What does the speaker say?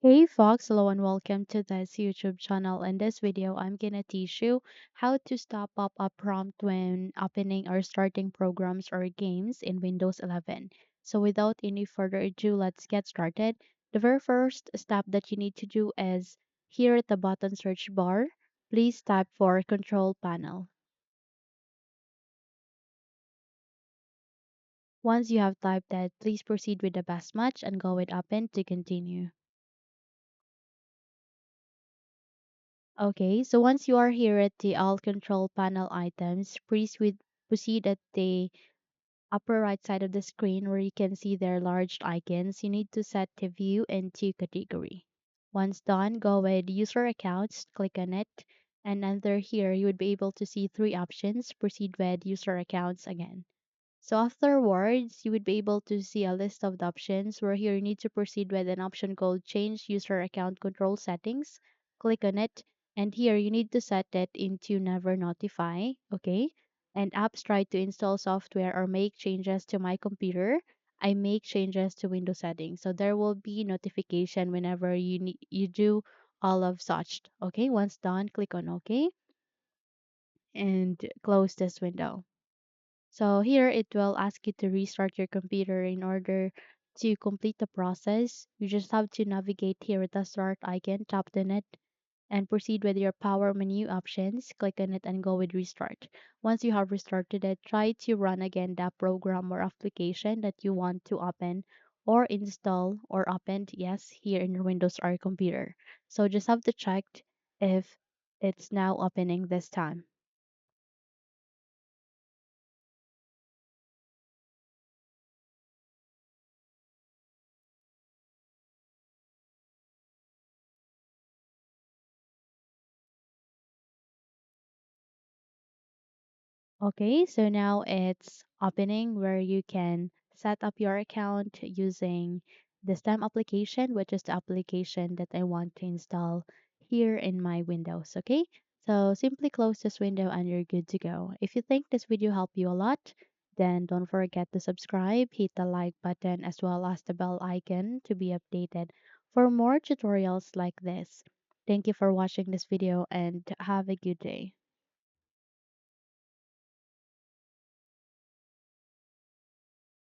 Hey Fox, hello and welcome to this YouTube channel. In this video, I'm gonna teach you how to stop pop-up prompt when opening or starting programs or games in Windows 11. So without any further ado, let's get started. The very first step that you need to do is here at the bottom search bar, please type for Control Panel. Once you have typed that, please proceed with the best match and go with Open to continue. Okay, so once you are here at the All Control Panel items, please proceed at the upper right side of the screen where you can see their large icons. You need to set the view into category. Once done, go with user accounts, click on it, and under here you would be able to see three options. Proceed with user accounts again. So afterwards, you would be able to see a list of the options where here you need to proceed with an option called Change User Account Control Settings. Click on it, and here you need to set it into Never Notify, okay? And apps try to install software or make changes to my computer. I make changes to Windows settings. So there will be notification whenever you do all of such. Okay, once done, click on OK and close this window. So here it will ask you to restart your computer in order to complete the process. You just have to navigate here with the start icon, tap on it, and proceed with your power menu options. Click on it and go with restart. Once you have restarted it, try to run again that program or application that you want to open or install or open, yes, here in your Windows or computer. So just have to check if it's now opening this time. Okay, so now it's opening where you can set up your account using the STEM application, which is the application that I want to install here in my Windows. Okay, so simply close this window and you're good to go. If you think this video helped you a lot, then don't forget to subscribe, hit the like button as well as the bell icon to be updated for more tutorials like this. Thank you for watching this video and have a good day.